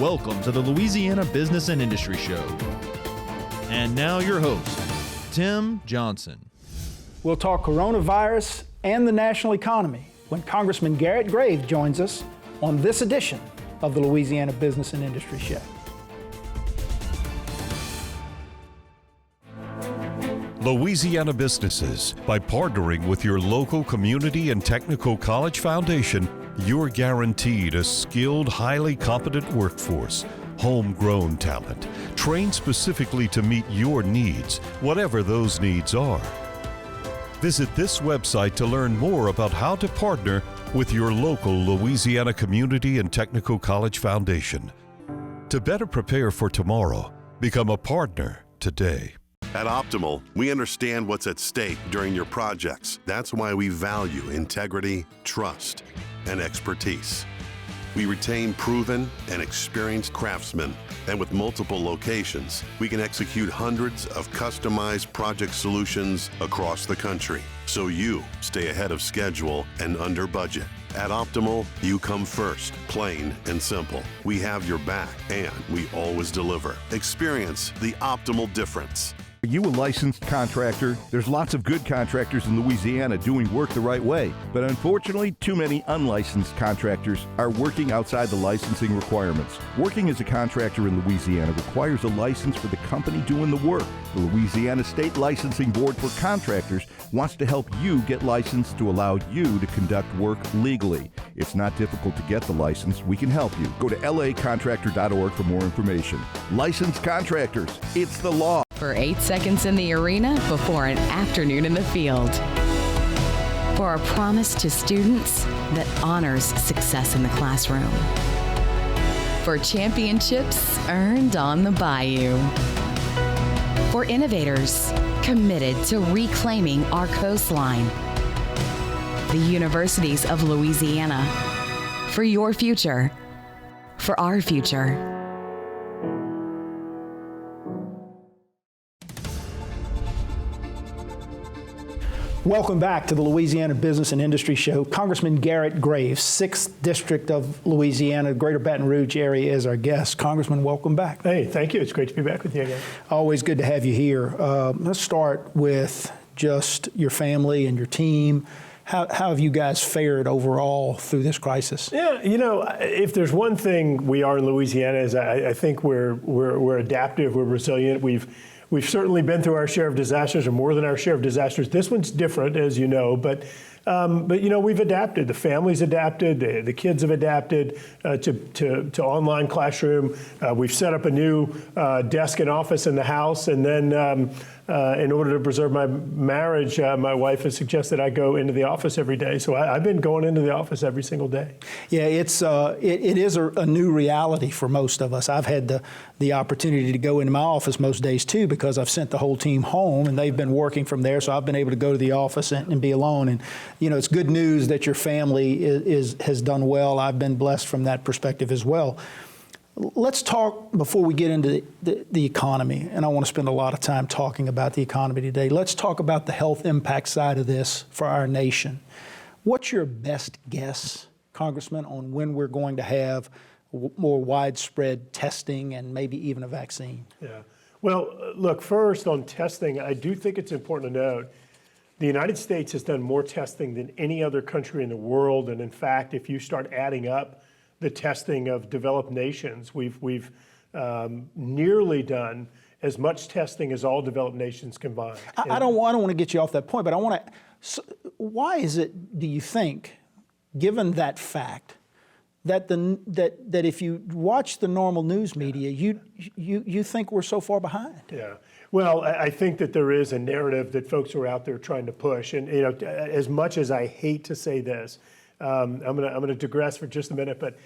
Welcome to the Louisiana Business and Industry Show. And now your host, Tim Johnson. We'll talk coronavirus and the national economy when Congressman Garret joins us on this edition of the Louisiana Business and Industry Show. Louisiana businesses, by partnering with your local community and technical college foundation, you're guaranteed a skilled, highly competent workforce, homegrown talent, trained specifically to meet your needs, whatever those needs are. Visit this website to learn more about how to partner with your local Louisiana Community and Technical College Foundation. To better prepare for tomorrow, become a partner today. At Optimal, we understand what's at stake during your projects. That's why we value integrity, trust, and expertise. We retain proven and experienced craftsmen, and with multiple locations, we can execute hundreds of customized project solutions across the country, so you stay ahead of schedule and under budget. At Optimal, you come first, plain and simple. We have your back, and we always deliver. Experience the Optimal difference. Are you a licensed contractor? There's lots of good contractors in Louisiana doing work the right way, but unfortunately, too many unlicensed contractors are working outside the licensing requirements. Working as a contractor in Louisiana requires a license for the company doing the work. The Louisiana State Licensing Board for Contractors wants to help you get licensed to allow you to conduct work legally. It's not difficult to get the license. We can help you. Go to lacontractor.org for more information. Licensed contractors, it's the law. For 8 seconds in the arena before an afternoon in the field. For a promise to students that honors success in the classroom. For championships earned on the bayou. For innovators committed to reclaiming our coastline. The Universities of Louisiana. For your future. For our future. Welcome back to the Louisiana Business and Industry Show. Congressman Garret Graves, 6th District of Louisiana, Greater Baton Rouge area, is our guest. Congressman, welcome back. Hey, thank you. It's great to be back with you again. Always good to have you here. Let's start with just your family and your team. How have you guys fared overall through this crisis? Yeah, you know, if there's one thing we are in Louisiana is I think we're adaptive, we're resilient. We've certainly been through our share of disasters, or more than our share of disasters. This one's different, as you know, but you know, we've adapted. The families adapted. The kids have adapted to online classroom. We've set up a new desk and office in the house, and then in order to preserve my marriage, my wife has suggested I go into the office every day. So I've been going into the office every single day. Yeah, it is a new reality for most of us. I've had the opportunity to go into my office most days too, because I've sent the whole team home and they've been working from there. So I've been able to go to the office and be alone. And you know, it's good news that your family has done well. I've been blessed from that perspective as well. Let's talk, before we get into the economy, and I want to spend a lot of time talking about the economy today. Let's talk about the health impact side of this for our nation. What's your best guess, Congressman, on when we're going to have more widespread testing and maybe even a vaccine? Yeah. Well, look, first on testing, I do think it's important to note the United States has done more testing than any other country in the world. And in fact, if you start adding up the testing of developed nations, we've nearly done as much testing as all developed nations combined. I don't want to get you off that point, but I want to. So why is it, do you think, given that fact, that that if you watch the normal news media, you think we're so far behind? Yeah. Well, I think that there is a narrative that folks are out there trying to push, and you know, as much as I hate to say this, I'm gonna digress for just a minute, but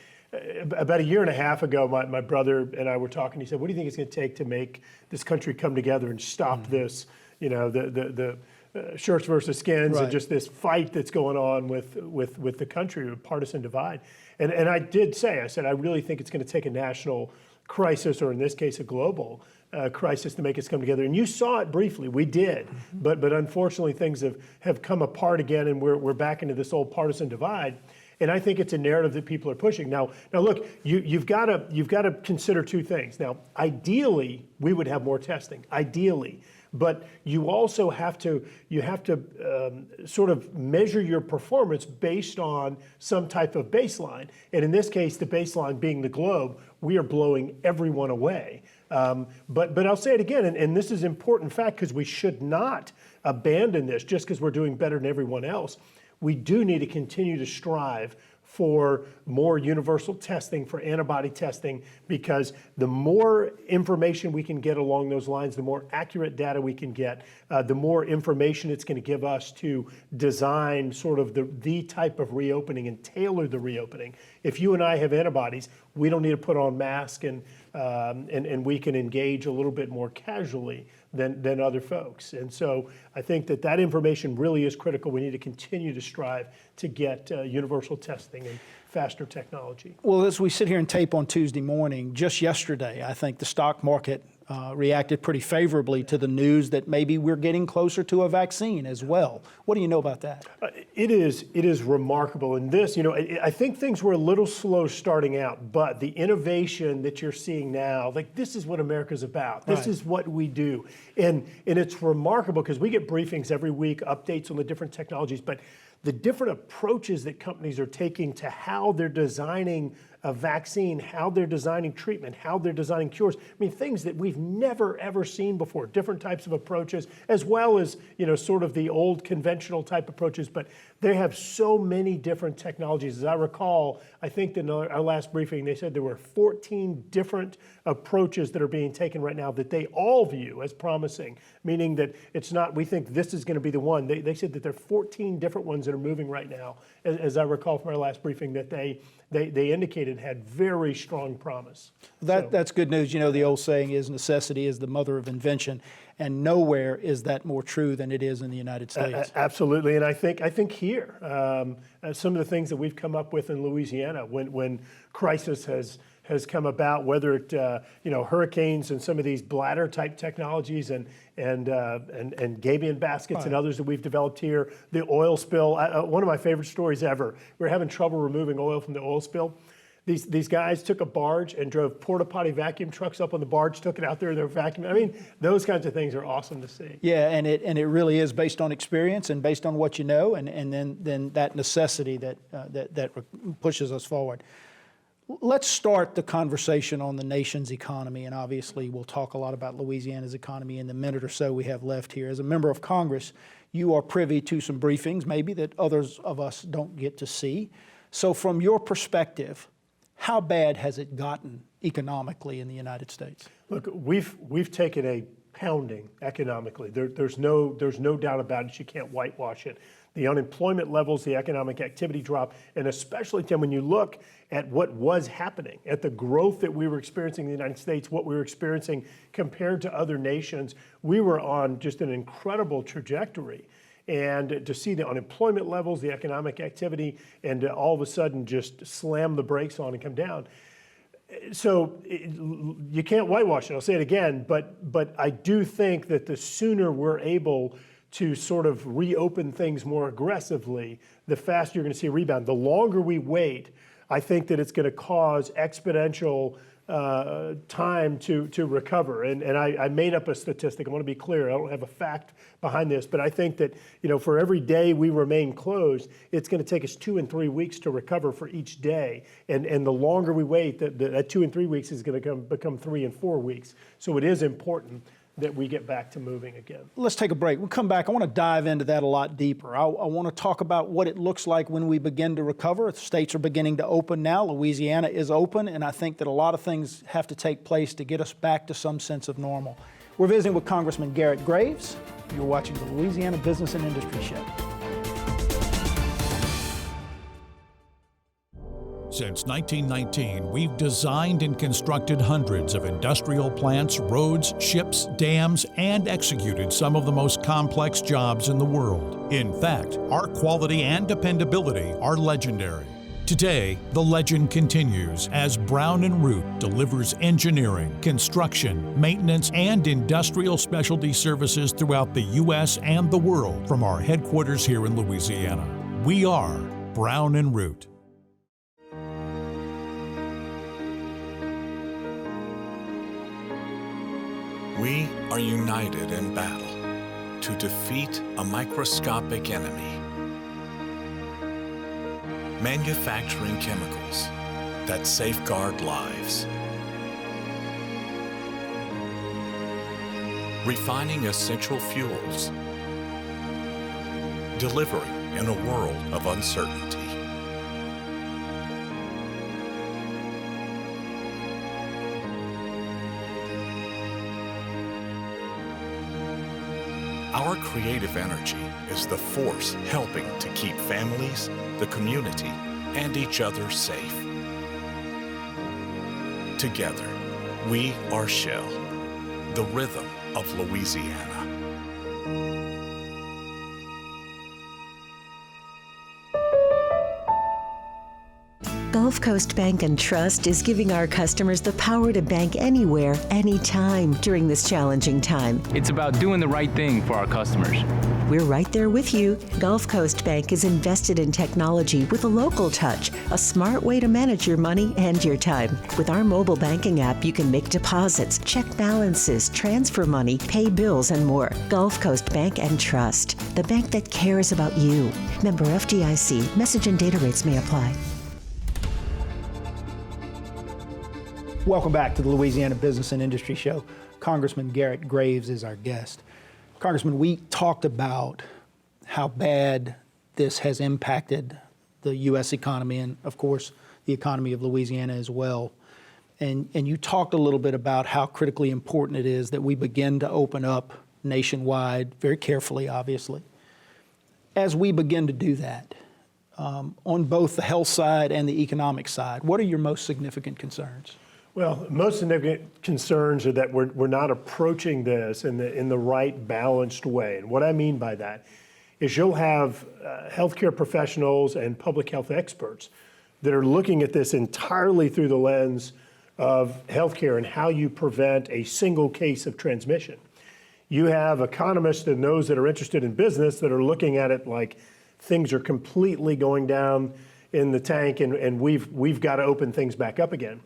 about a year and a half ago, my brother and I were talking. He said, "What do you think it's going to take to make this country come together and stop this? You know, the shirts versus skins, and just this fight that's going on with the country, a partisan divide." And I did say, I said, I really think it's going to take a national crisis, or in this case, a global crisis, to make us come together. And you saw it briefly. We did, but unfortunately, things have come apart again, and we're back into this old partisan divide. And I think it's a narrative that people are pushing. Now look, you've got to consider two things. Now, ideally, we would have more testing, ideally. But you also have to sort of measure your performance based on some type of baseline. And in this case, the baseline being the globe, we are blowing everyone away. But I'll say it again, and this is an important fact because we should not abandon this just because we're doing better than everyone else. We do need to continue to strive for more universal testing, for antibody testing, because the more information we can get along those lines, the more accurate data we can get, the more information it's going to give us to design sort of the type of reopening and tailor the reopening. If you and I have antibodies, we don't need to put on masks and we can engage a little bit more casually than other folks. And so I think that information really is critical. We need to continue to strive to get universal testing and faster technology. Well, as we sit here and tape on Tuesday morning, just yesterday, I think the stock market reacted pretty favorably to the news that maybe we're getting closer to a vaccine as well. What do you know about that? It is remarkable. And this, I think things were a little slow starting out, but the innovation that you're seeing now, like this is what America's about. This is what we do. And it's remarkable because we get briefings every week, updates on the different technologies, but the different approaches that companies are taking to how they're designing a vaccine, how they're designing treatment, how they're designing cures. I mean, things that we've never, ever seen before, different types of approaches, as well as, sort of the old conventional type approaches, but they have so many different technologies. As I recall, I think in our last briefing, they said there were 14 different approaches that are being taken right now that they all view as promising, meaning that it's not, we think this is going to be the one. They said that there are 14 different ones that are moving right now, as I recall from our last briefing, that they indicated had very strong promise. That's good news. The old saying is necessity is the mother of invention, and nowhere is that more true than it is in the United States. Absolutely, and I think here, some of the things that we've come up with in Louisiana when crisis has come about, whether it hurricanes and some of these bladder type technologies and Gabion baskets and others that we've developed here, the oil spill. One of my favorite stories ever. We were having trouble removing oil from the oil spill. These guys took a barge and drove porta potty vacuum trucks up on the barge, took it out there, they're vacuuming. I mean, those kinds of things are awesome to see. Yeah, and it really is based on experience and based on what you know, and then that necessity that pushes us forward. Let's start the conversation on the nation's economy, and obviously we'll talk a lot about Louisiana's economy in the minute or so we have left here. As a member of Congress, you are privy to some briefings maybe that others of us don't get to see. So from your perspective, how bad has it gotten economically in the United States? Look, we've taken a pounding economically. There's no doubt about it. You can't whitewash it. The unemployment levels, the economic activity drop, and especially, Tim, when you look at what was happening, at the growth that we were experiencing in the United States, what we were experiencing compared to other nations, we were on just an incredible trajectory. And to see the unemployment levels, the economic activity, and all of a sudden just slam the brakes on and come down. So you can't whitewash it, I'll say it again, but I do think that the sooner we're able to sort of reopen things more aggressively, the faster you're going to see a rebound. The longer we wait, I think that it's going to cause exponential time to recover. And I made up a statistic. I want to be clear. I don't have a fact behind this, but I think that for every day we remain closed, it's going to take us 2 and 3 weeks to recover for each day. And the longer we wait, that 2 and 3 weeks is going to become 3 and 4 weeks. So it is important that we get back to moving again. Let's take a break. We'll come back. I want to dive into that a lot deeper. I want to talk about what it looks like when we begin to recover. The states are beginning to open now. Louisiana is open, and I think that a lot of things have to take place to get us back to some sense of normal. We're visiting with Congressman Garret Graves. You're watching the Louisiana Business and Industry Show. Since 1919, we've designed and constructed hundreds of industrial plants, roads, ships, dams, and executed some of the most complex jobs in the world. In fact, our quality and dependability are legendary. Today, the legend continues as Brown & Root delivers engineering, construction, maintenance, and industrial specialty services throughout the U.S. and the world from our headquarters here in Louisiana. We are Brown & Root. We are united in battle to defeat a microscopic enemy, manufacturing chemicals that safeguard lives, refining essential fuels, delivering in a world of uncertainty. Our creative energy is the force helping to keep families, the community, and each other safe. Together, we are Shell, the rhythm of Louisiana. Gulf Coast Bank and Trust is giving our customers the power to bank anywhere, anytime during this challenging time. It's about doing the right thing for our customers. We're right there with you. Gulf Coast Bank is invested in technology with a local touch, a smart way to manage your money and your time. With our mobile banking app, you can make deposits, check balances, transfer money, pay bills, and more. Gulf Coast Bank and Trust, the bank that cares about you. Member FDIC. Message and data rates may apply. Welcome back to the Louisiana Business and Industry Show. Congressman Garret Graves is our guest. Congressman, we talked about how bad this has impacted the U.S. economy and, of course, the economy of Louisiana as well. And you talked a little bit about how critically important it is that we begin to open up nationwide, very carefully, obviously. As we begin to do that, on both the health side and the economic side, what are your most significant concerns? Well, most significant concerns are that we're not approaching this in the right balanced way. And what I mean by that is you'll have healthcare professionals and public health experts that are looking at this entirely through the lens of healthcare and how you prevent a single case of transmission. You have economists and those that are interested in business that are looking at it like things are completely going down in the tank and we've got to open things back up again.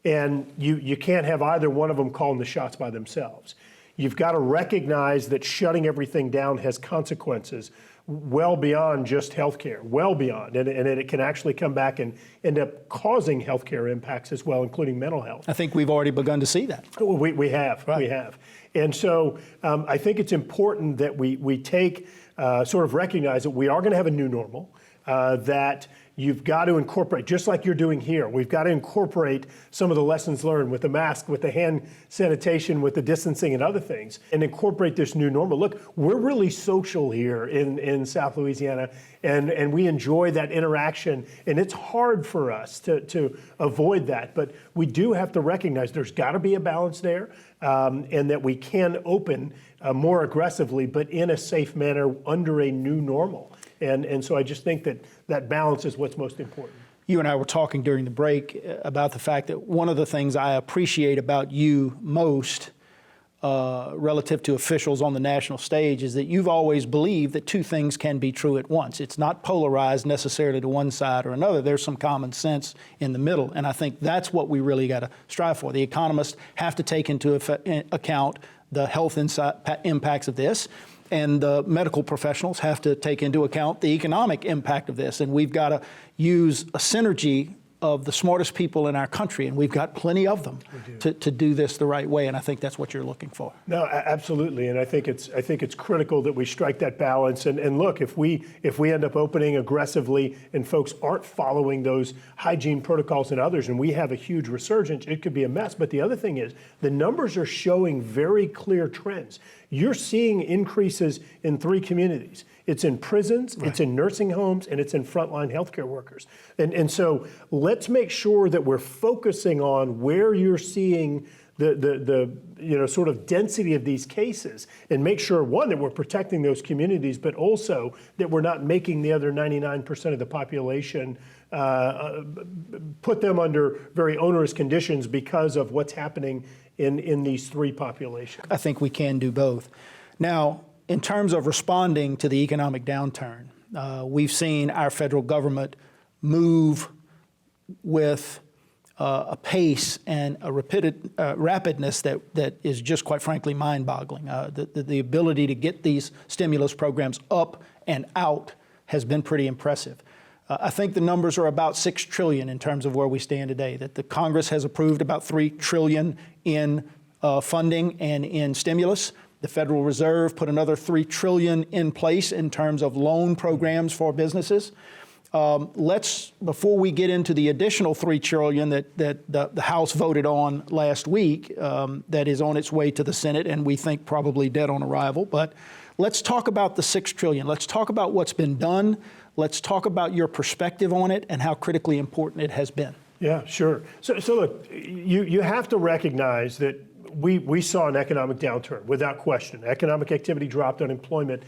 And you can't have either one of them calling the shots by themselves. You've got to recognize that shutting everything down has consequences well beyond just healthcare, well beyond, and it can actually come back and end up causing healthcare impacts as well, including mental health. I think we've already begun to see that. We have, right. We have. And so I think it's important that we take, sort of recognize that we are going to have a new normal, that you've got to incorporate, just like you're doing here, we've got to incorporate some of the lessons learned with the mask, with the hand sanitation, with the distancing and other things, and incorporate this new normal. Look, we're really social here in South Louisiana, and we enjoy that interaction, and it's hard for us to avoid that, but we do have to recognize there's got to be a balance there, and that we can open more aggressively, but in a safe manner under a new normal. And so I just think that balance is what's most important. You and I were talking during the break about the fact that one of the things I appreciate about you most relative to officials on the national stage is that you've always believed that two things can be true at once. It's not polarized necessarily to one side or another. There's some common sense in the middle. And I think that's what we really got to strive for. The economists have to take into account the health impacts of this. And the medical professionals have to take into account the economic impact of this. And we've got to use a synergy of the smartest people in our country, and we've got plenty of them to do this the right way. And I think that's what you're looking for. No, absolutely. And I think it's critical that we strike that balance. And look, if we end up opening aggressively and folks aren't following those hygiene protocols and others, and we have a huge resurgence, it could be a mess. But the other thing is the numbers are showing very clear trends. You're seeing increases in 3 communities. It's in prisons, right. It's in nursing homes, and it's in frontline healthcare workers. And so let's make sure that we're focusing on where you're seeing the sort of density of these cases, and make sure, one, that we're protecting those communities, but also that we're not making the other 99% of the population put them under very onerous conditions because of what's happening in these 3 populations. I think we can do both. Now, in terms of responding to the economic downturn, we've seen our federal government move with a pace and a rapidness that is just, quite frankly, mind-boggling. The ability to get these stimulus programs up and out has been pretty impressive. I think the numbers are about $6 trillion in terms of where we stand today, that the Congress has approved about $3 trillion in funding and in stimulus. The Federal Reserve put another $3 trillion in place in terms of loan programs for businesses. Before we get into the additional $3 trillion that the House voted on last week, that is on its way to the Senate and we think probably dead on arrival, but let's talk about the $6 trillion. Let's talk about what's been done. Let's talk about your perspective on it and how critically important it has been. Yeah, sure. So look, you have to recognize that we saw an economic downturn without question. Economic activity dropped, unemployment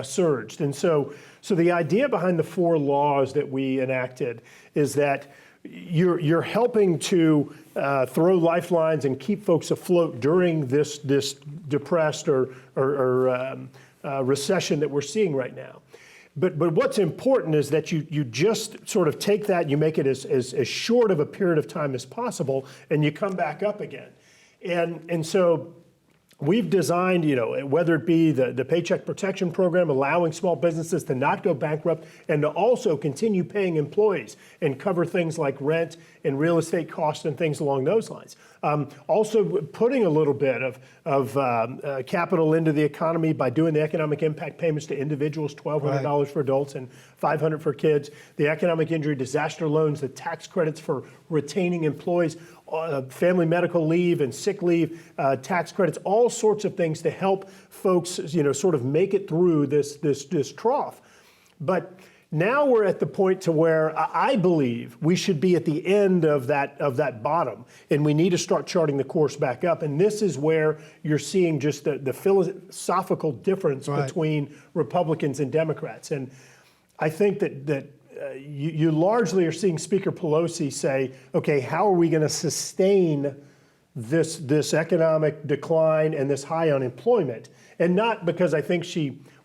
surged. And so the idea behind the 4 laws that we enacted is that you're helping to throw lifelines and keep folks afloat during this depressed or recession that we're seeing right now. But what's important is that you just sort of take that, you make it as short of a period of time as possible, and you come back up again. And so we've designed, whether it be the Paycheck Protection Program, allowing small businesses to not go bankrupt and to also continue paying employees and cover things like rent and real estate costs and things along those lines. Also putting a little bit of capital into the economy by doing the economic impact payments to individuals, $1,200 for adults and $500 for kids, the economic injury disaster loans, the tax credits for retaining employees, family medical leave and sick leave, tax credits, all sorts of things to help folks, sort of make it through this trough. But now we're at the point to where I believe we should be at the end of that bottom, and we need to start charting the course back up. And this is where you're seeing just the philosophical difference between Republicans and Democrats. And I think that you largely are seeing Speaker Pelosi say, okay, how are we going to sustain this economic decline and this high unemployment? And not because I think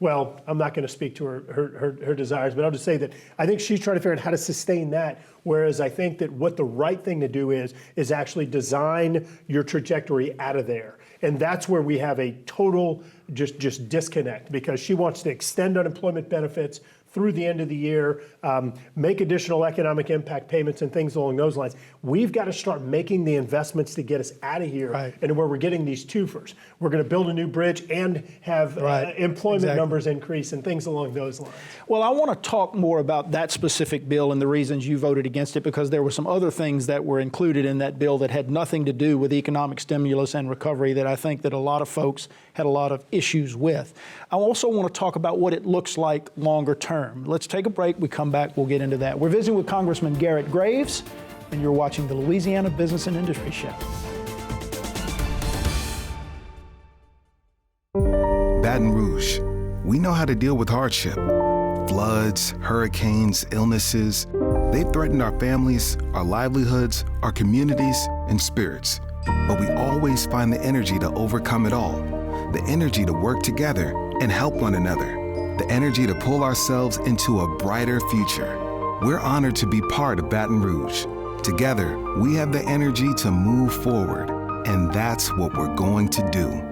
I'm not going to speak to her desires, but I'll just say that I think she's trying to figure out how to sustain that. Whereas I think that what the right thing to do is actually design your trajectory out of there. And that's where we have a total just disconnect, because she wants to extend unemployment benefits through the end of the year, make additional economic impact payments and things along those lines. We've got to start making the investments to get us out of here, and where we're getting these twofers. We're going to build a new bridge and have employment numbers increase and things along those lines. Well, I want to talk more about that specific bill and the reasons you voted against it, because there were some other things that were included in that bill that had nothing to do with economic stimulus and recovery that I think that a lot of folks had a lot of issues with. I also want to talk about what it looks like longer term. Let's take a break. We come back, we'll get into that. We're visiting with Congressman Garret Graves, and you're watching the Louisiana Business and Industry Show. Baton Rouge, we know how to deal with hardship. Floods, hurricanes, illnesses, they've threatened our families, our livelihoods, our communities, and spirits. But we always find the energy to overcome it all, the energy to work together and help one another, the energy to pull ourselves into a brighter future. We're honored to be part of Baton Rouge. Together, we have the energy to move forward, and that's what we're going to do.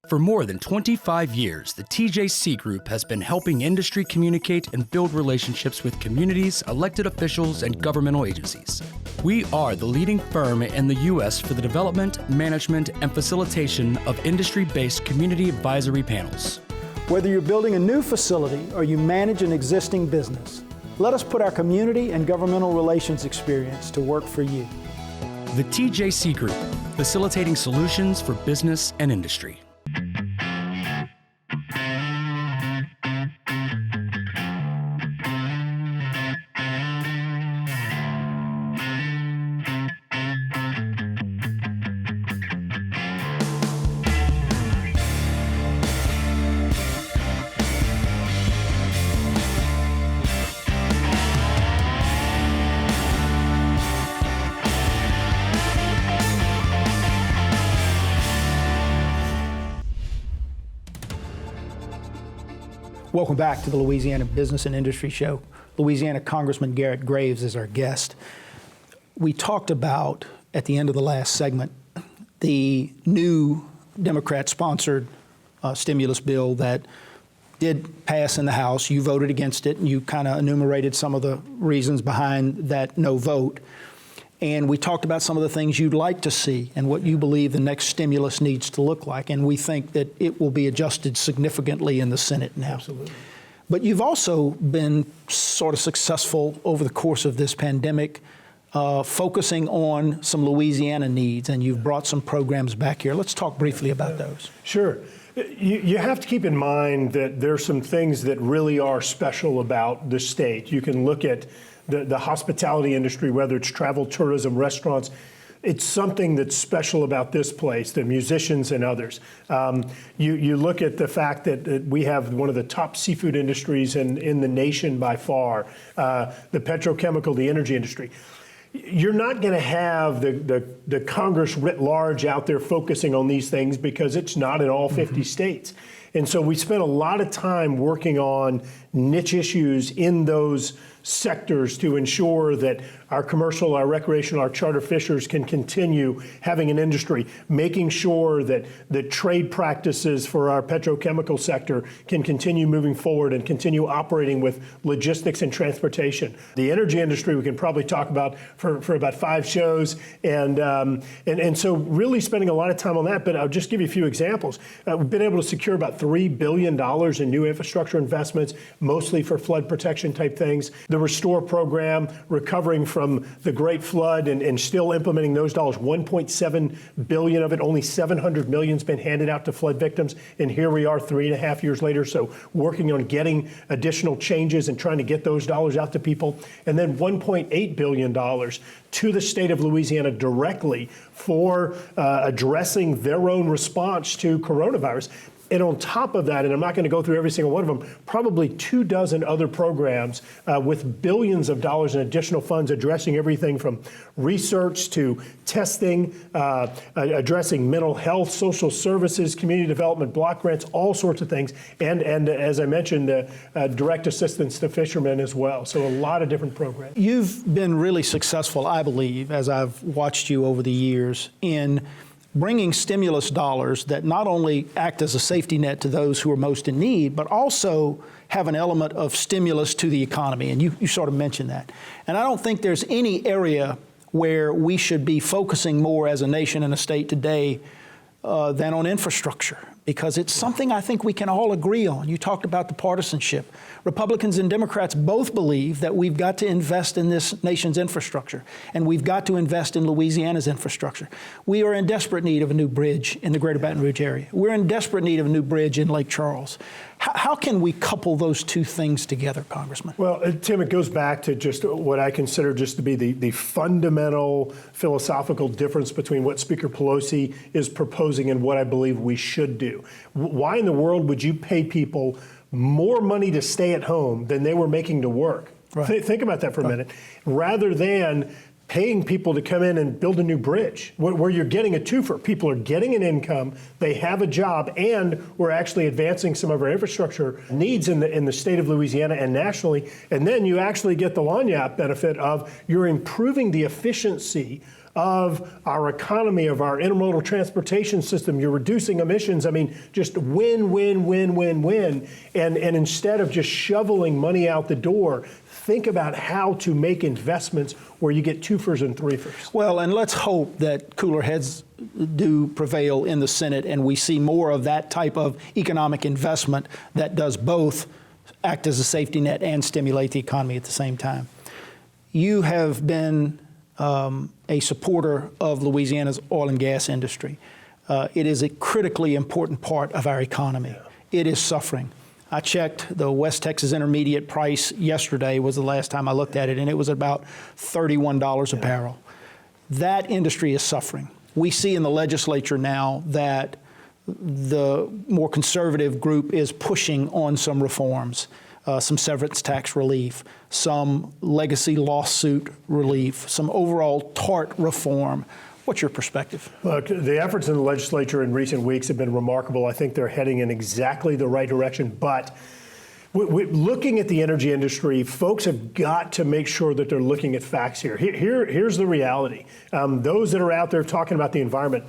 For more than 25 years, the TJC Group has been helping industry communicate and build relationships with communities, elected officials, and governmental agencies. We are the leading firm in the U.S. for the development, management, and facilitation of industry-based community advisory panels. Whether you're building a new facility or you manage an existing business, let us put our community and governmental relations experience to work for you. The TJC Group, facilitating solutions for business and industry. Welcome back to the Louisiana Business and Industry Show. Louisiana Congressman Garret Graves is our guest. We talked about, at the end of the last segment, the new Democrat-sponsored stimulus bill that did pass in the House. You voted against it, and you kind of enumerated some of the reasons behind that no vote. And we talked about some of the things you'd like to see and what you believe the next stimulus needs to look like. And we think that it will be adjusted significantly in the Senate now. Absolutely. But you've also been sort of successful over the course of this pandemic, focusing on some Louisiana needs, and you've brought some programs back here. Let's talk briefly about those. Sure. You have to keep in mind that there's some things that really are special about the state. You can look at the hospitality industry, whether it's travel, tourism, restaurants. It's something that's special about this place, the musicians and others. You look at the fact that we have one of the top seafood industries in the nation by far, the petrochemical, the energy industry. You're not going to have the Congress writ large out there focusing on these things because it's not in all 50 states. And so we spent a lot of time working on niche issues in those sectors to ensure that our commercial, our recreational, our charter fishers can continue having an industry, making sure that the trade practices for our petrochemical sector can continue moving forward and continue operating with logistics and transportation. The energy industry we can probably talk about for about 5 shows, and so really spending a lot of time on that, but I'll just give you a few examples. We've been able to secure about $3 billion in new infrastructure investments, mostly for flood protection type things. The Restore program, recovering from the Great Flood and still implementing those dollars, $1.7 billion of it, only $700 million's been handed out to flood victims. And here we are 3.5 years later, so working on getting additional changes and trying to get those dollars out to people. And then $1.8 billion to the state of Louisiana directly for addressing their own response to coronavirus. And on top of that, and I'm not going to go through every single one of them, probably 24 other programs with billions of dollars in additional funds addressing everything from research to testing, addressing mental health, social services, community development, block grants, all sorts of things. And as I mentioned, direct assistance to fishermen as well. So a lot of different programs. You've been really successful, I believe, as I've watched you over the years, in bringing stimulus dollars that not only act as a safety net to those who are most in need, but also have an element of stimulus to the economy. And you sort of mentioned that. And I don't think there's any area where we should be focusing more as a nation and a state today than on infrastructure, because it's something I think we can all agree on. You talked about the partisanship. Republicans and Democrats both believe that we've got to invest in this nation's infrastructure, and we've got to invest in Louisiana's infrastructure. We are in desperate need of a new bridge in the greater Baton Rouge area. We're in desperate need of a new bridge in Lake Charles. How can we couple those two things together, Congressman? Well, Tim, it goes back to just what I consider just to be the fundamental philosophical difference between what Speaker Pelosi is proposing and what I believe we should do. Why in the world would you pay people more money to stay at home than they were making to work? Right. Think about that for a minute. Rather than paying people to come in and build a new bridge, where you're getting a twofer. People are getting an income, they have a job, and we're actually advancing some of our infrastructure needs in the state of Louisiana and nationally. And then you actually get the lagniappe benefit of you're improving the efficiency of our economy, of our intermodal transportation system. You're reducing emissions. I mean, just win, win, win, win, win. And instead of just shoveling money out the door, think about how to make investments where you get twofers and threefers. Well, and let's hope that cooler heads do prevail in the Senate and we see more of that type of economic investment that does both act as a safety net and stimulate the economy at the same time. You have been a supporter of Louisiana's oil and gas industry. It is a critically important part of our economy. It is suffering. I checked the West Texas Intermediate price yesterday was the last time I looked at it, and it was about $31 a barrel. That industry is suffering. We see in the legislature now that the more conservative group is pushing on some reforms, some severance tax relief, some legacy lawsuit relief, some overall tort reform. What's your perspective? Look, the efforts in the legislature in recent weeks have been remarkable. I think they're heading in exactly the right direction, but Looking at the energy industry, folks have got to make sure that they're looking at facts here. Here's the reality. Those that are out there talking about the environment,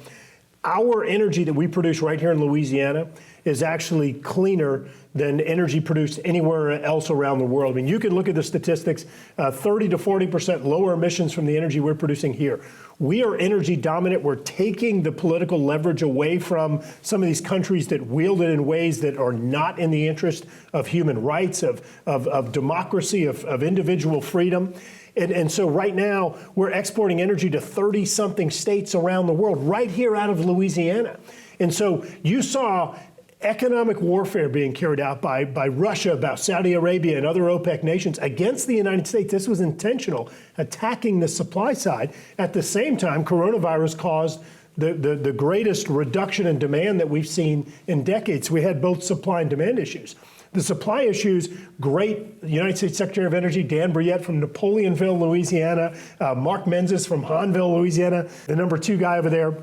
our energy that we produce right here in Louisiana is actually cleaner than energy produced anywhere else around the world. I mean, you can look at the statistics, 30 to 40% lower emissions from the energy we're producing here. We are energy dominant. We're taking the political leverage away from some of these countries that wield it in ways that are not in the interest of human rights, of democracy, of individual freedom. And so right now, we're exporting energy to 30-something states around the world, right here out of Louisiana. And so you saw economic warfare being carried out by Russia, about Saudi Arabia and other OPEC nations against the United States. This was intentional, attacking the supply side. At the same time, coronavirus caused the greatest reduction in demand that we've seen in decades. We had both supply and demand issues. The supply issues, great United States Secretary of Energy Dan Brouillette from Napoleonville, Louisiana, Mark Menzies from Hahnville, Louisiana, the number 2 guy over there.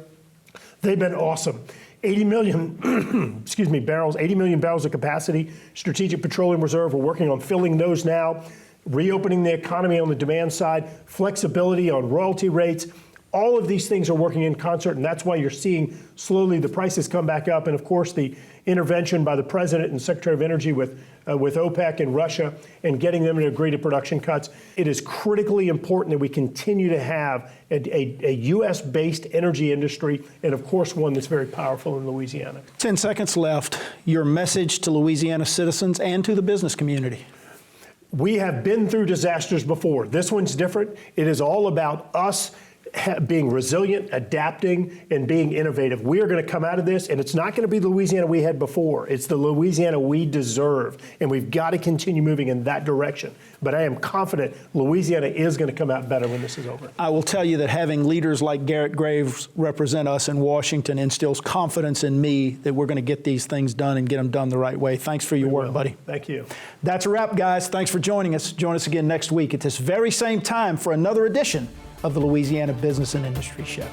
They've been awesome. 80 million, barrels, 80 million barrels of capacity, Strategic Petroleum Reserve. We're working on filling those now, reopening the economy on the demand side, flexibility on royalty rates. All of these things are working in concert, and that's why you're seeing slowly the prices come back up. And of course, the intervention by the President and Secretary of Energy with OPEC and Russia and getting them to agree to production cuts. It is critically important that we continue to have a U.S.-based energy industry, and of course, one that's very powerful in Louisiana. 10 seconds left. Your message to Louisiana citizens and to the business community. We have been through disasters before. This one's different. It is all about us being resilient, adapting, and being innovative. We are going to come out of this, and it's not going to be the Louisiana we had before. It's the Louisiana we deserve, and we've got to continue moving in that direction. But I am confident Louisiana is going to come out better when this is over. I will tell you that having leaders like Garret Graves represent us in Washington instills confidence in me that we're going to get these things done and get them done the right way. Thanks for your work, buddy. Thank you. That's a wrap, guys. Thanks for joining us. Join us again next week at this very same time for another edition of the Louisiana Business and Industry Show.